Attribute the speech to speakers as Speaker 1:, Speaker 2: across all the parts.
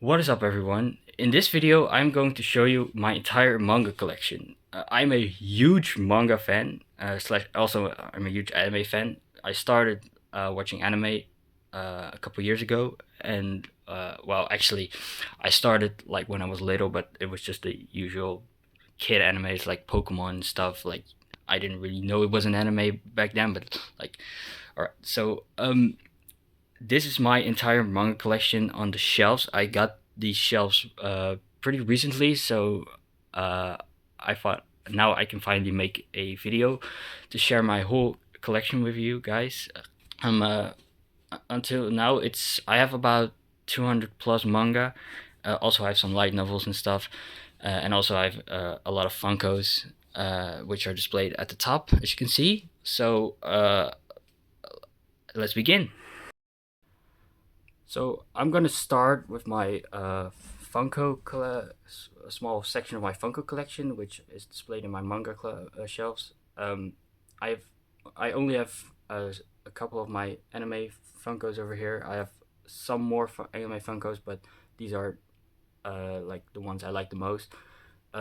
Speaker 1: What is up, everyone? In this video, I'm going to show you my entire manga collection. I'm a huge manga fan, slash also I'm a huge anime fan. I started watching anime a couple years ago, and well, actually, I started like when I was little, but it was just the usual kid animes like Pokemon stuff. Like I didn't really know it was an anime back then, but like, all right. This is my entire manga collection on the shelves. I got these shelves pretty recently, so uh, I thought now I can finally make a video to share my whole collection with you guys. Um, uh, until now, I have about 200 plus manga. Also, I have some light novels and stuff, and also I have a lot of Funkos, which are displayed at the top, as you can see. Let's begin. So I'm gonna start with my a small section of my Funko collection, which is displayed in my shelves. I've I only have a couple of my anime Funkos over here. I have some more anime Funkos, but these are like the ones I like the most.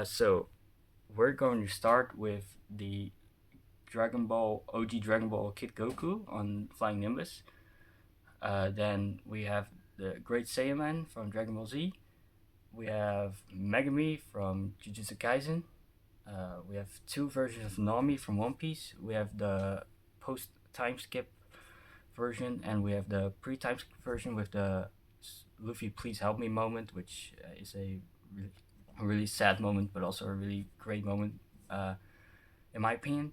Speaker 1: So we're going to start with the Dragon Ball OG Dragon Ball Kid Goku on Flying Nimbus. Then we have the Great Saiyaman from Dragon Ball Z. We have Megami from Jujutsu Kaisen. We have two versions of Nami from One Piece. We have the post time skip version, and we have the pre time skip version with the Luffy please help me moment, which is a really sad moment, but also a really great moment, in my opinion.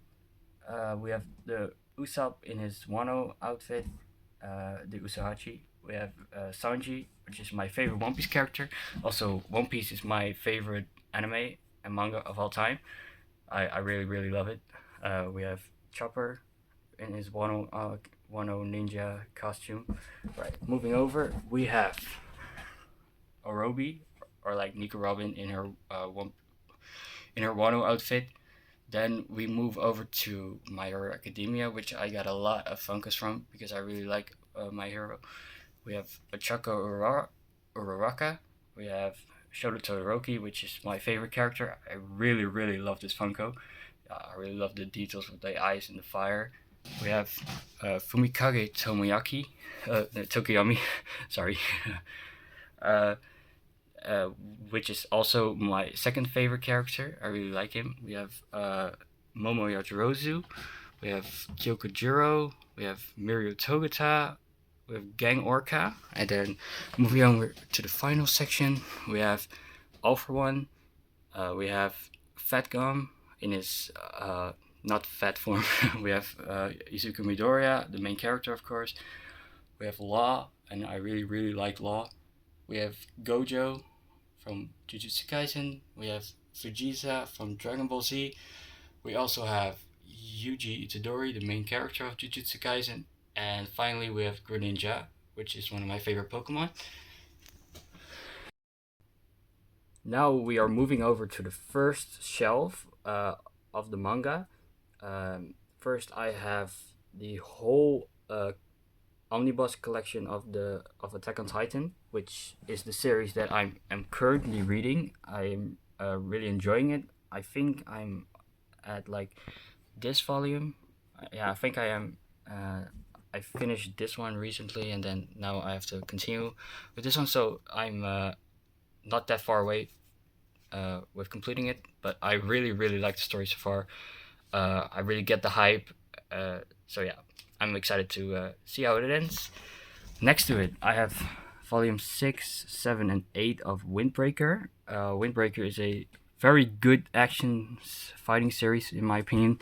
Speaker 1: We have the Usopp in his Wano outfit, the Usohachi. We have Sanji, which is my favorite One Piece character. Also, One Piece is my favorite anime and manga of all time. I really, really love it. We have Chopper in his Wano ninja costume. Right, moving over, we have Orobi, or like Nico Robin in her Wano outfit. Then we move over to My Hero Academia, which I got a lot of Funkos from because I really like My Hero. We have Ochako Uraraka. We have Shoto Todoroki, which is my favorite character. I really, really love this Funko. I really love the details with the eyes and the fire. We have Fumikage Tokoyami, sorry, uh, uh, which is also my second favorite character. I really like him. We have Momo Yajirozu, we have Kyokujiro, we have Mirio Togata, we have Gang Orca, and then moving on to the final section, we have All for One, we have Fat Gum in his not fat form. We have Izuku Midoriya, the main character, of course. We have Law, and I really, really like Law. We have Gojo from Jujutsu Kaisen. We have Fujisa from Dragon Ball Z. We also have Yuji Itadori, the main character of Jujutsu Kaisen. And finally, we have Greninja, which is one of my favorite Pokemon. Now we are moving over to the first shelf of the manga. First, I have the whole omnibus collection of Attack on Titan, which is the series that am currently reading. I'm really enjoying it. I think I'm at like this volume. Yeah, I think I am. I finished this one recently, and then now I have to continue with this one. So I'm not that far away with completing it, but I really, really like the story so far. I really get the hype. So yeah, I'm excited to see how it ends. Next to it, I have volume 6, 7, and 8 of Windbreaker. Windbreaker is a very good action fighting series, in my opinion.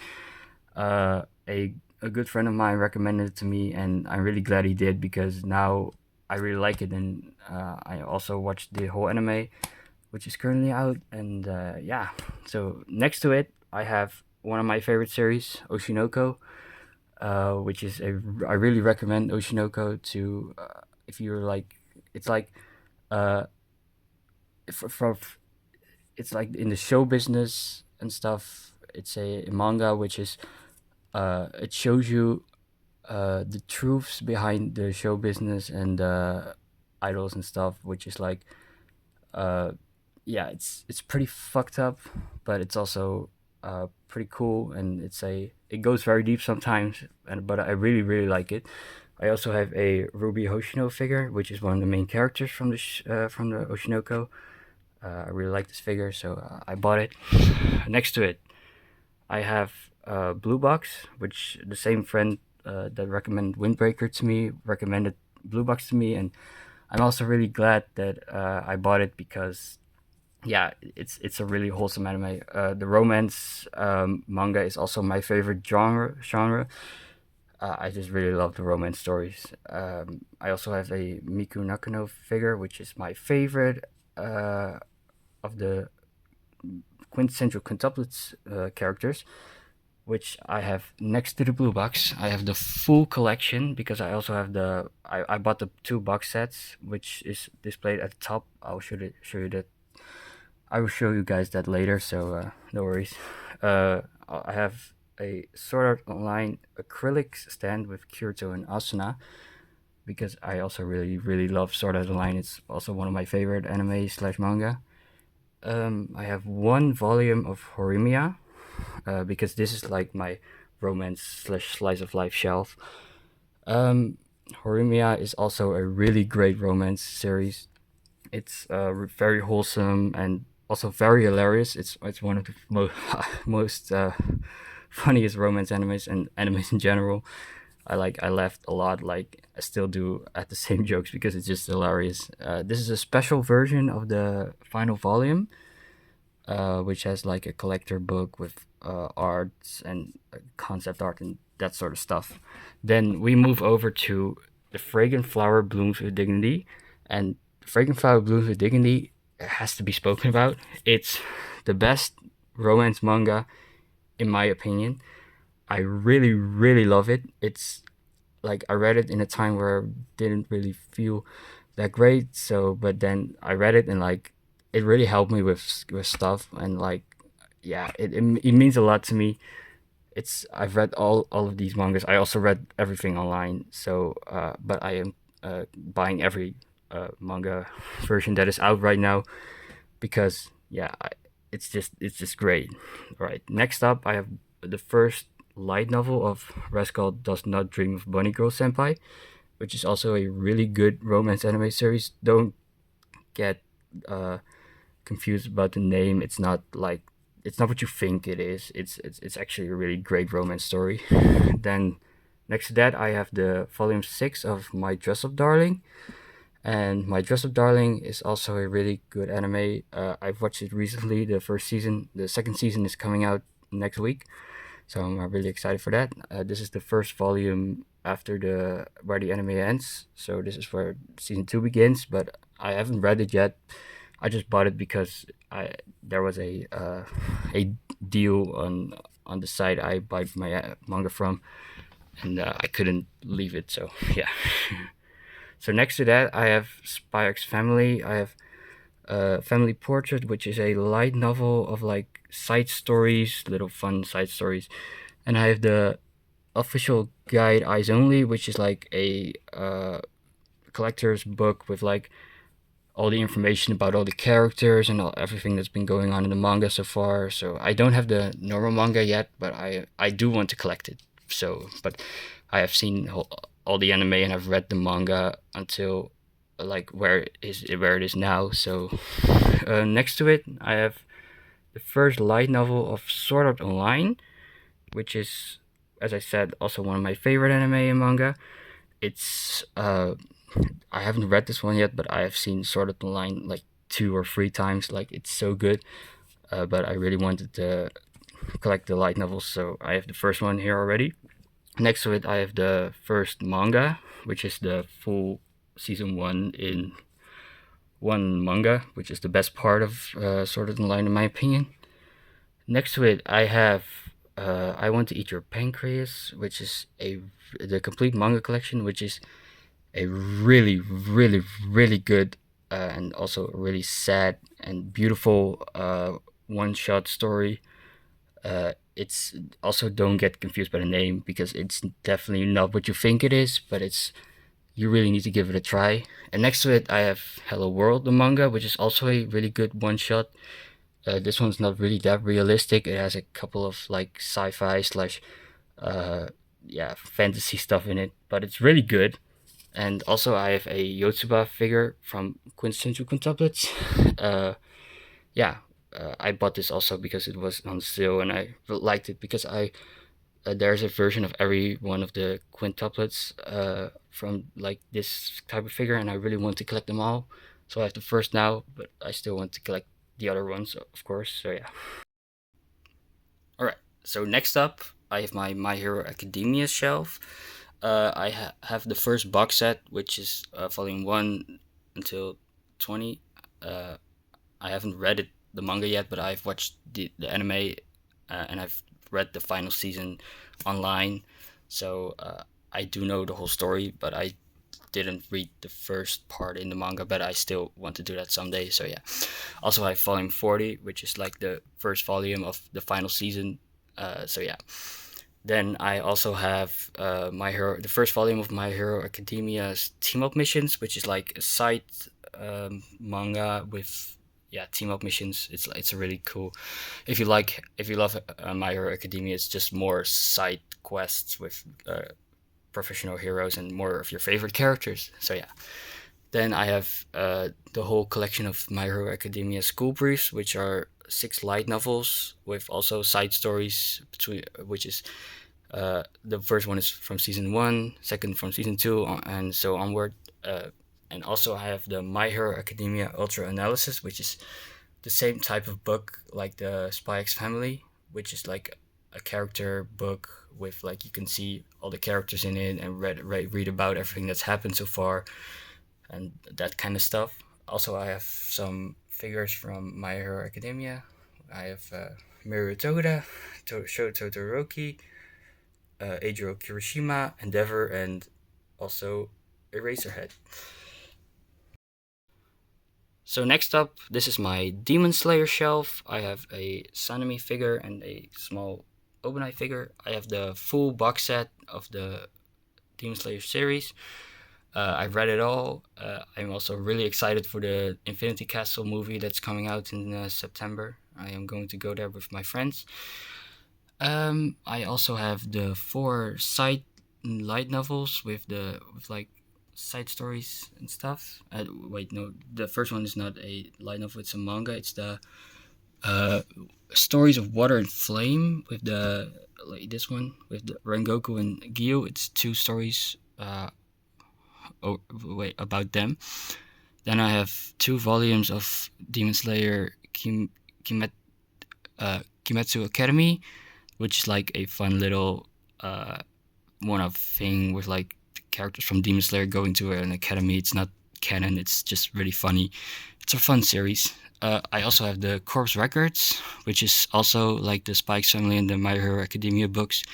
Speaker 1: A good friend of mine recommended it to me, and I'm really glad he did because now I really like it. And I also watched the whole anime, which is currently out. And yeah, so next to it, I have one of my favorite series, Oshinoko, which is I really recommend Oshinoko to if you're like it's like uh for it's like in the show business and stuff. It's a manga which is it shows you the truths behind the show business and idols and stuff, which is like Uh, yeah, it's pretty fucked up, but it's also pretty cool, and it goes very deep sometimes, and but I really like it. I also have a Ruby Hoshino figure, which is one of the main characters from the Oshinoko. I really like this figure, so I bought it. Next to it, I have Blue Box, which the same friend that recommended Windbreaker to me recommended Blue Box to me, and I'm also really glad that I bought it because yeah, it's a really wholesome anime. The romance manga is also my favorite genre. I just really love the romance stories. I also have a Miku Nakano figure, which is my favorite of the quintessential quintuplets characters, which I have next to the blue box. I have the full collection because I also have I bought the two box sets, which is displayed at the top. I'll show you that. I will show you guys that later, so no worries. I have a Sword Art Online acrylic stand with Kyoto and Asuna because I also really love Sword Art Online. It's also one of my favorite anime slash manga. I have one volume of Horimiya because this is like my romance slash slice of life shelf. Um, Horimiya is also a really great romance series. It's very wholesome and also very hilarious. It's one of the most funniest romance animes and animes in general. I laughed a lot. Like I still do at the same jokes because it's just hilarious. This is a special version of the final volume, which has like a collector book with arts and concept art and that sort of stuff. Then we move over to The Fragrant Flower Blooms with Dignity, and Fragrant Flower Blooms with Dignity has to be spoken about. It's the best romance manga in my opinion. I really love it. It's like I read it in a time where I didn't really feel that great. So, but then I read it and like it really helped me with stuff and like yeah, it means a lot to me. It's I've read all of these mangas. I also read everything online. So, but I am buying every manga version that is out right now because yeah, it's just great. All right, next up I have the first light novel of Rascal Does Not Dream of Bunny Girl Senpai, which is also a really good romance anime series. Don't get uh, confused about the name. It's not what you think it is. It's actually a really great romance story. Then next to that, I have the volume 6 of My Dress Up Darling, and My Dress Up Darling is also a really good anime. I've watched it recently. The first season, the second season is coming out next week, so I'm really excited for that. This is the first volume after the where the anime ends, so this is where season 2 begins. But I haven't read it yet. I just bought it because I there was a deal on the site I buy my manga from, and I couldn't leave it. So yeah. So next to that, I have Spy X Family. I have Family Portrait, which is a light novel of like side stories, little fun side stories, and I have the official guide Eyes Only, which is like a collector's book with like all the information about all the characters and everything that's been going on in the manga so far. So I don't have the normal manga yet, but I do want to collect it. So, but I have seen all the anime and I've read the manga until like where it is now. So next to it, I have the first light novel of Sword Art Online, which is, as I said, also one of my favorite anime and manga. It's I haven't read this one yet, but I have seen Sword Art Online like 2 or 3 times. Like it's so good. But I really wanted to collect the light novels, so I have the first one here already. Next to it, I have the first manga, which is the full season 1 in one manga, which is the best part of Sword Art Online in my opinion. Next to it, I have I Want to Eat Your Pancreas, which is a the complete manga collection, which is a really good and also really sad and beautiful one-shot story. It's also don't get confused by the name because it's definitely not what you think it is, but it's you really need to give it a try. And next to it, I have Hello World, the manga, which is also a really good one shot. This one's not really that realistic. It has a couple of like sci-fi slash uh yeah fantasy stuff in it, but it's really good. And also I have a Yotsuba figure from Quintessential Quintuplets. uh yeah, I bought this also because it was on sale, and I liked it because I there's a version of every one of the quintuplets from like this type of figure, and I really want to collect them all. So I have the first now, but I still want to collect the other ones, of course. So yeah. All right. So next up, I have My Hero Academia shelf. I have the first box set, which is volume 1 until 20. Uh, I haven't read the manga yet, but I've watched the anime, and I've read the final season online. So I do know the whole story, but I didn't read the first part in the manga, but I still want to do that someday. So yeah. Also, I have volume 40, which is like the first volume of the final season. So yeah. Then I also have the first volume of My Hero Academia's team up missions, which is like a side manga with team up missions. It's a really cool. If you love My Hero Academia, it's just more side quests with professional heroes and more of your favorite characters. So yeah. Then I have the whole collection of My Hero Academia school briefs, which are 6 light novels with also side stories between, which is the first one is from season 1, second from season 2, and so onward. And also I have the My Hero Academia Ultra Analysis, which is the same type of book like the Spy X Family, which is like a character book with like you can see all the characters in it and read about everything that's happened so far and that kind of stuff. Also, I have some figures from My Hero Academia. I have Miru Toda, Sho Todoroki, Eijiro Kirishima, Endeavor, and also Eraserhead. So next up, this is my Demon Slayer shelf. I have a Sanemi figure and a small Obanai figure. I have the full box set of the Demon Slayer series. I've read it all. I'm also really excited for the Infinity Castle movie that's coming out in September. I am going to go there with my friends. I also have the 4 side light novels with like side stories and stuff. Wait, no, the first one is not a light novel; it's a manga. It's the uh, Stories of Water and Flame with the like this one with the Rengoku and Gyo. It's 2 stories. About them. Then I have 2 volumes of Demon Slayer Kimetsu Academy, which is like a fun little one-off thing with like the characters from Demon Slayer going to an academy. It's not canon. It's just really funny. It's a fun series. I also have the Corpse Records, which is also like the Spy X Family and the My Hero Academia books,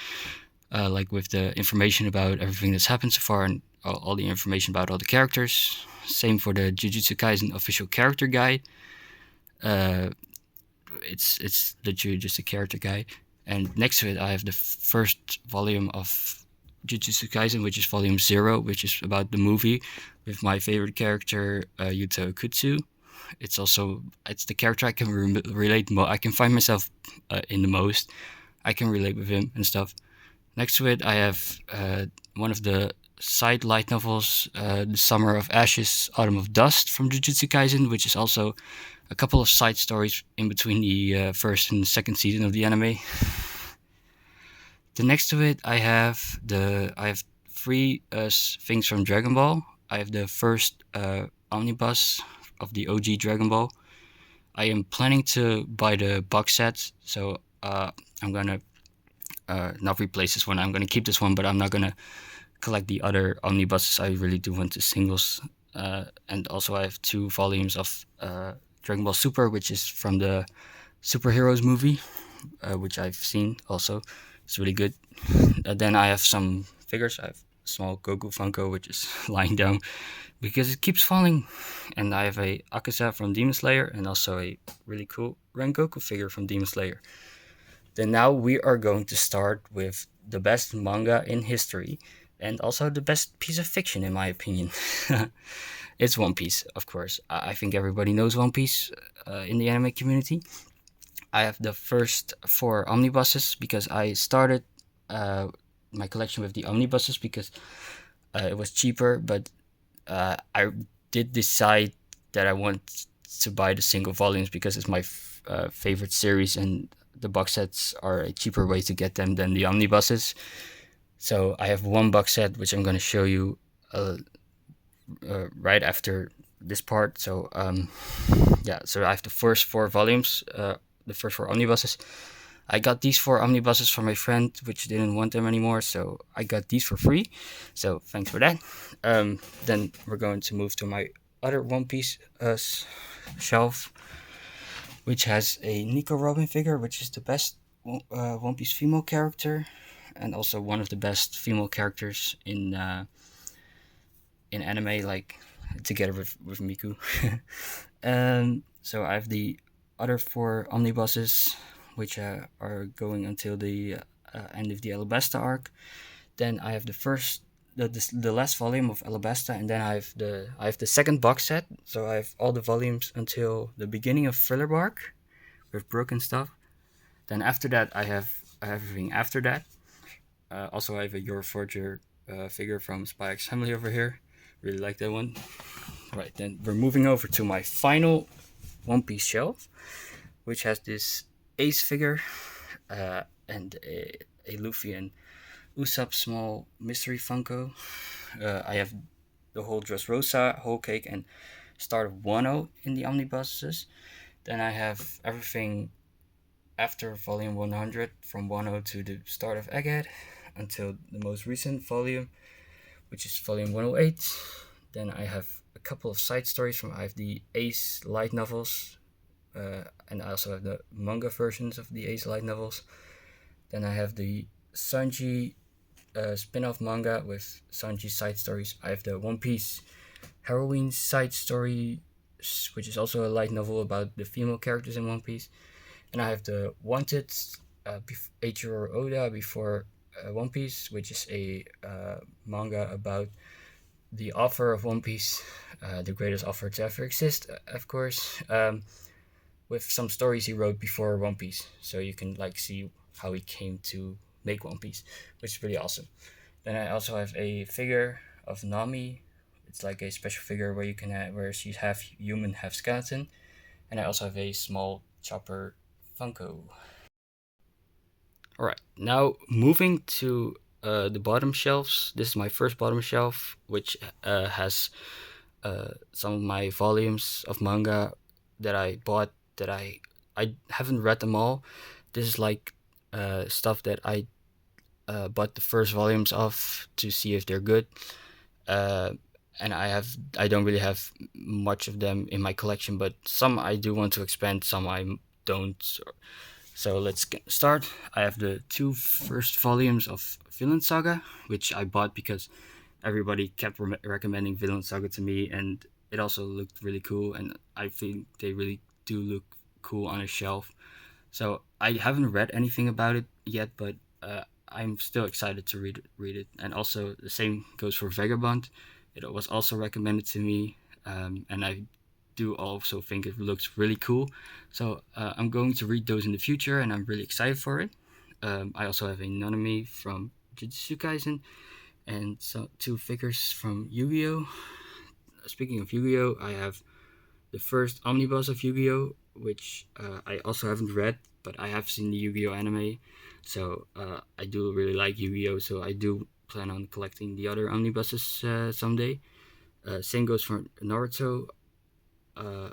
Speaker 1: like with the information about everything that's happened so far and all the information about all the characters. Same for the Jujutsu Kaisen official character guide. Uh, it's literally just a character guide. And next to it, I have the first volume of Jujutsu Kaisen, which is volume 0, which is about the movie with my favorite character, Yuta Kutsu. It's the character I can relate I can find myself in the most. I can relate with him and stuff. Next to it, I have one of the side light novels, The Summer of Ashes, Autumn of Dust from Jujutsu Kaisen, which is also a couple of side stories in between the first and second season of the anime. Then next to it, I have 3 things from Dragon Ball. I have the first omnibus of the OG Dragon Ball. I am planning to buy the box set, so I'm gonna not replace this one. I'm gonna keep this one, but I'm not gonna collect the other omnibuses. I really do want the singles. And also I have 2 volumes of Dragon Ball Super, which is from the Superheroes movie, which I've seen also. It's really good. Then I have some figures. I have a small Goku Funko, which is lying down because it keeps falling. And I have a Akaza from Demon Slayer and also a really cool Rengoku figure from Demon Slayer. Then now we are going to start with the best manga in history. and also the best piece of fiction in my opinion. It's One Piece, of course. I think everybody knows One Piece in the anime community. I have the first four omnibuses because I started uh, my collection with the omnibuses because it was cheaper, but I did decide that I want to buy the single volumes because it's my favorite series, and the box sets are a cheaper way to get them than the omnibuses. So I have one box set which I'm going to show you right after this part. So yeah, so I have the first four volumes, the first four omnibuses. I got these four omnibuses from my friend, which didn't want them anymore, so I got these for free. So thanks for that. Then we're going to move to my other One Piece shelf, which has a Nico Robin figure, which is the best One Piece female character, and also one of the best female characters in anime, like together with Miku. So I have the other four omnibuses, which are going until the end of the Alabasta arc. Then I have the last volume of Alabasta, and then I have the second box set. So I have all the volumes until the beginning of Thriller Bark with broken stuff. Then after that, I have everything after that. Also, I have a Your Forger figure from Spy X Family over here. Really like that one. Right, then we're moving over to my final One Piece shelf, which has this Ace figure and a Luffy and Usopp small mystery Funko. I have the whole Dressrosa, Whole Cake, and start of Wano in the omnibuses. Then I have everything after volume 100, from Wano to the start of Egghead until the most recent volume, which is volume 108. Then I have a couple of side stories I have the Ace light novels, and I also have the manga versions of the Ace light novels. Then I have the Sanji spin-off manga with Sanji side stories. I have the One Piece heroine side story, which is also a light novel about the female characters in One Piece. And I have the Wanted Eiichiro Oda before One Piece, which is a manga about the author of One Piece, the greatest author to ever exist, of course, with some stories he wrote before One Piece, so you can like see how he came to make One Piece, which is pretty awesome. Then I also have a figure of Nami. It's like a special figure where you can where she's half human, half skeleton, and I also have a small Chopper Funko. All right, now moving to the bottom shelves. This is my first bottom shelf, which has some of my volumes of manga that I bought that I haven't read them all. This is like stuff that I bought the first volumes of to see if they're good. And I don't really have much of them in my collection, but some I do want to expand, some I don't. So let's get start. I have the two first volumes of Villain Saga, which I bought because everybody kept recommending Villain Saga to me, and it also looked really cool, and I think they really do look cool on a shelf. So I haven't read anything about it yet, but I'm still excited to read it. And also the same goes for Vagabond. It was also recommended to me, and I do also think it looks really cool. So I'm going to read those in the future, and I'm really excited for it. I also have a Nanami from Jujutsu Kaisen, and so two figures from Yu-Gi-Oh! Speaking of Yu-Gi-Oh!, I have the first omnibus of Yu-Gi-Oh!, which I also haven't read, but I have seen the Yu-Gi-Oh! Anime, so I do really like Yu-Gi-Oh! So I do plan on collecting the other omnibuses someday. Same goes for Naruto. I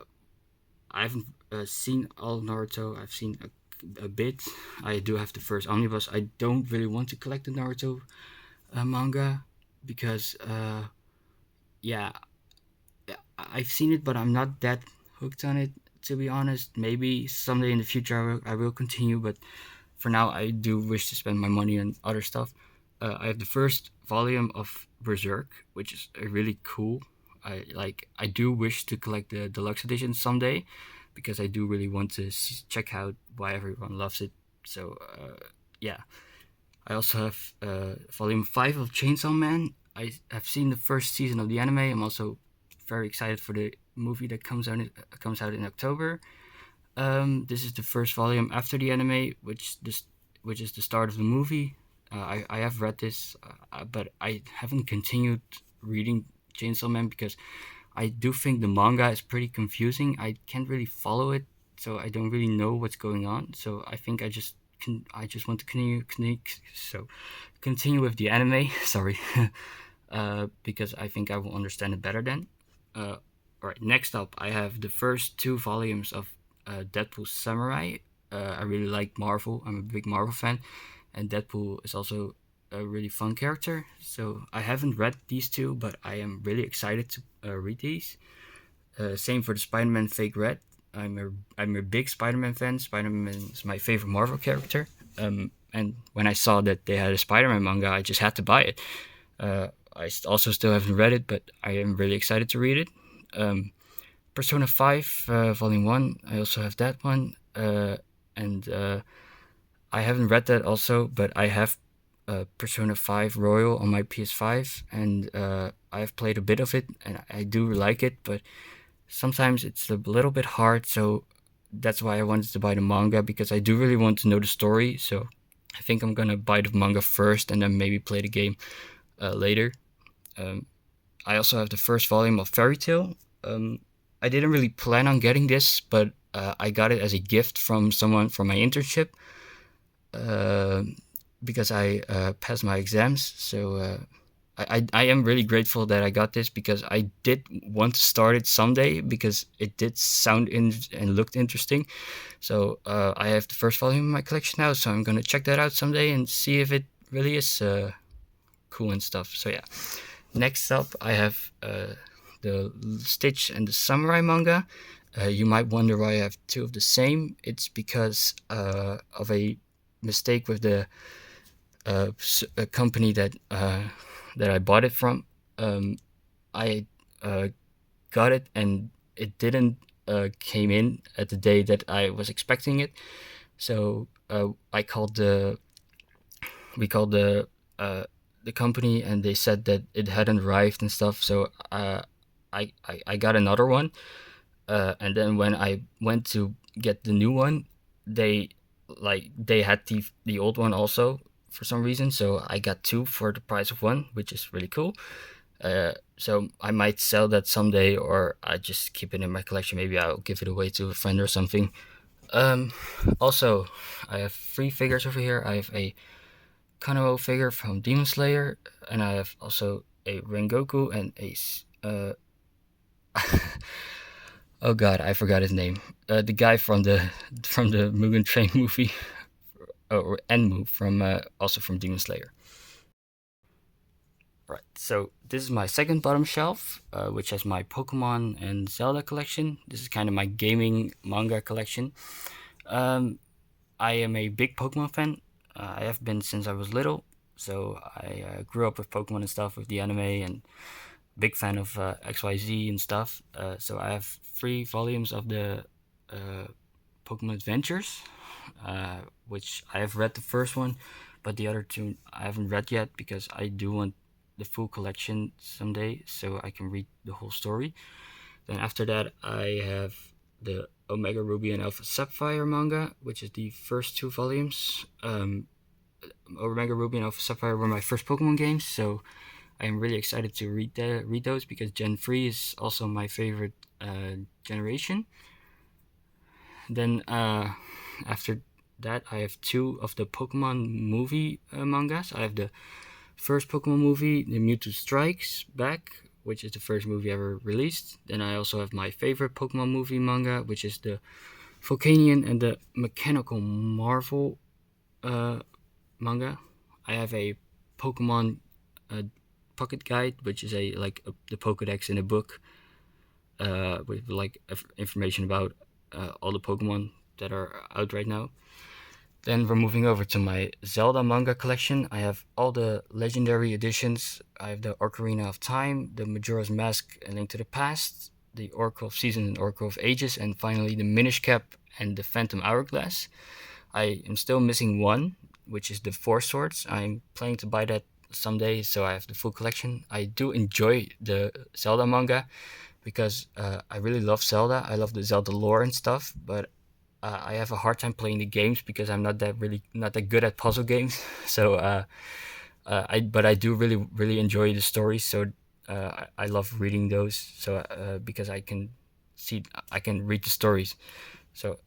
Speaker 1: haven't seen all of Naruto. I've seen a bit. I do have the first omnibus. I don't really want to collect the Naruto manga because, yeah, I've seen it, but I'm not that hooked on it, to be honest. Maybe someday in the future I will continue, but for now I do wish to spend my money on other stuff. I have the first volume of Berserk, which is really cool. I do wish to collect the deluxe edition someday, because I do really want to check out why everyone loves it. So yeah, I also have Volume 5 of Chainsaw Man. I have seen the first season of the anime. I'm also very excited for the movie that comes out in October. This is the first volume after the anime, which is the start of the movie. I have read this, but I haven't continued reading Chainsaw Man because I do think the manga is pretty confusing. I can't really follow it, so I don't really know what's going on. So I think I just want to continue with the anime. Sorry, because I think I will understand it better then. All right, next up, I have the first two volumes of Deadpool Samurai. I really like Marvel. I'm a big Marvel fan, and Deadpool is also a really fun character. So I haven't read these two, but I am really excited to read these. Same for the Spider-Man Fake Red. I'm a big Spider-Man fan. Spider-Man is my favorite Marvel character. And when I saw that they had a Spider-Man manga, I just had to buy it. Also still haven't read it, but I am really excited to read it. Persona 5 Volume 1, I also have that one. And I haven't read that also, but I have Persona 5 Royal on my PS5, and I have played a bit of it, and I do like it, but sometimes it's a little bit hard, so that's why I wanted to buy the manga, because I do really want to know the story, so I think I'm gonna buy the manga first and then maybe play the game later. Um, I also have the first volume of Fairy Tail. I didn't really plan on getting this, but I got it as a gift from someone from my internship, uh, because I passed my exams. So I am really grateful that I got this, because I did want to start it someday because it did sound and looked interesting. So I have the first volume in my collection now, so I'm gonna check that out someday and see if it really is cool and stuff. So yeah. Next up, I have the Stitch and the Samurai manga. You might wonder why I have two of the same. It's because of a mistake with the a company that I bought it from. I got it and it didn't came in at the day that I was expecting it. So I called we called the company, and they said that it hadn't arrived and stuff. So I got another one, and then when I went to get the new one, they they had the old one also for some reason. So I got two for the price of one, which is really cool. So I might sell that someday, or I just keep it in my collection. Maybe I'll give it away to a friend or something. Um, Also, I have three figures over here. I have a Kanao figure from Demon Slayer, and I have also a Rengoku and oh god, I forgot his name. The guy from the Mugen Train movie, or Enmu from also from Demon Slayer. Right. So this is my second bottom shelf, which has my Pokemon and Zelda collection. This is kind of my gaming manga collection. Um, I am a big Pokemon fan. I have been since I was little. So I grew up with Pokemon and stuff, with the anime, and big fan of XYZ and stuff. So I have three volumes of the uh, Pokemon Adventures, which I have read the first one, but the other two I haven't read yet, because I do want the full collection someday so I can read the whole story. Then after that, I have the Omega Ruby and Alpha Sapphire manga, which is the first two volumes. Omega Ruby and Alpha Sapphire were my first Pokemon games, so I am really excited to read those, because Gen 3 is also my favorite generation. Then after that, I have two of the Pokemon movie mangas. I have the first Pokemon movie, The Mewtwo Strikes Back, which is the first movie ever released. Then I also have my favorite Pokemon movie manga, which is the Volcanion and the Mechanical Marvel manga. I have a Pokemon uh, pocket guide, which is the Pokedex in a book, with information about all the Pokemon that are out right now. Then we're moving over to my Zelda manga collection. I have all the legendary editions. I have the Ocarina of Time, the Majora's Mask, A Link to the Past, the Oracle of Seasons and Oracle of Ages, and finally the Minish Cap and the Phantom Hourglass. I am still missing one, which is the Four Swords. I'm planning to buy that someday, so I have the full collection. I do enjoy the Zelda manga because I really love Zelda. I love the Zelda lore and stuff, but I have a hard time playing the games because I'm not that good at puzzle games. So I do really enjoy the stories. So I love reading those. So because I can read the stories. So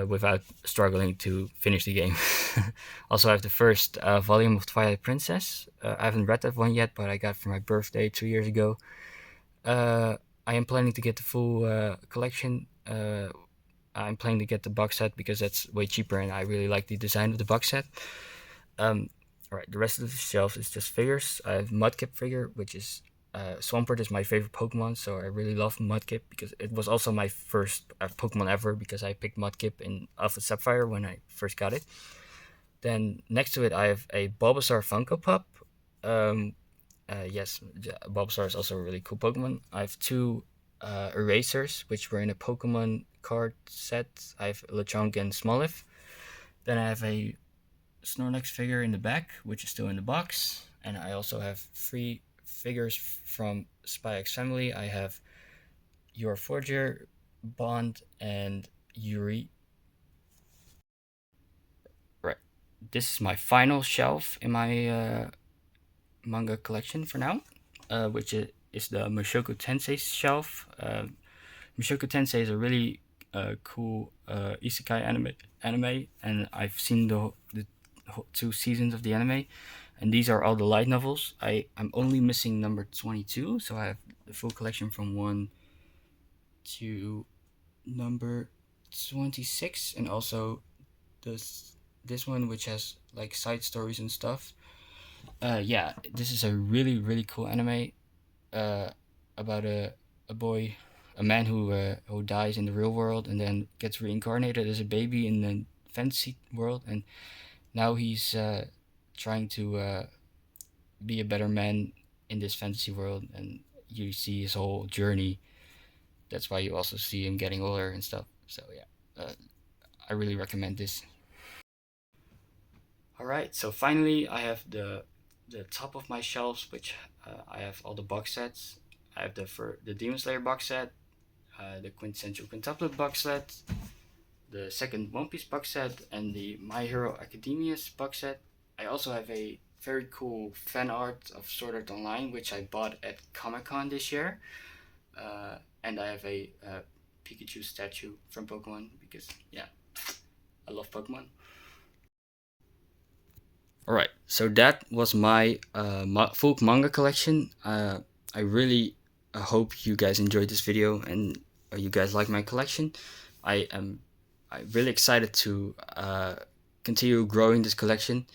Speaker 1: without struggling to finish the game. Also, I have the first volume of Twilight Princess. I haven't read that one yet, but I got it for my birthday 2 years ago. Uh, I am planning to get the full collection. I'm planning to get the box set because that's way cheaper, and I really like the design of the box set. Um, all right, the rest of the shelf is just figures. I have Mudkip figure, which is Swampert is my favorite Pokemon, so I really love Mudkip because it was also my first Pokemon ever because I picked Mudkip in Alpha Sapphire when I first got it. Then next to it, I have a Bulbasaur Funko Pop. Um, yes, Bulbasaur is also a really cool Pokemon. I have two erasers, which were in a Pokemon card set. I have Lechonk and Smoliv. Then I have a Snorlax figure in the back, which is still in the box. And I also have three figures from Spy X Family. I have Your Forger, Bond, and Yuri. Right. This is my final shelf in my manga collection for now, which is the Mushoku Tensei shelf. Mushoku Tensei is a really cool isekai anime, and I've seen the 2 seasons of the anime, and these are all the light novels. I'm only missing number 22, so I have the full collection from 1 to number 26, and also this one, which has like side stories and stuff. Yeah, this is a really cool anime about a boy, a man who dies in the real world and then gets reincarnated as a baby in the fantasy world, and now he's trying to be a better man in this fantasy world, and you see his whole journey. That's why you also see him getting older and stuff. So yeah, I really recommend this. All right, so finally I have the top of my shelves, which I have all the box sets. I have the Demon Slayer box set, the Quintessential Quintuplet box set, the second One Piece box set, and the My Hero Academia's box set. I also have a very cool fan art of Sword Art Online, which I bought at Comic Con this year. And I have a Pikachu statue from Pokemon because, yeah, I love Pokemon. Alright, so that was my full manga collection. I really hope you guys enjoyed this video and you guys like my collection. I'm really excited to continue growing this collection,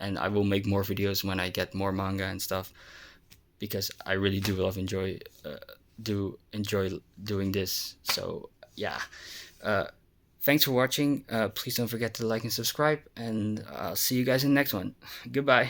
Speaker 1: and I will make more videos when I get more manga and stuff because I really do enjoy doing this. So yeah. Thanks for watching. Please don't forget to like and subscribe, and I'll see you guys in the next one. Goodbye.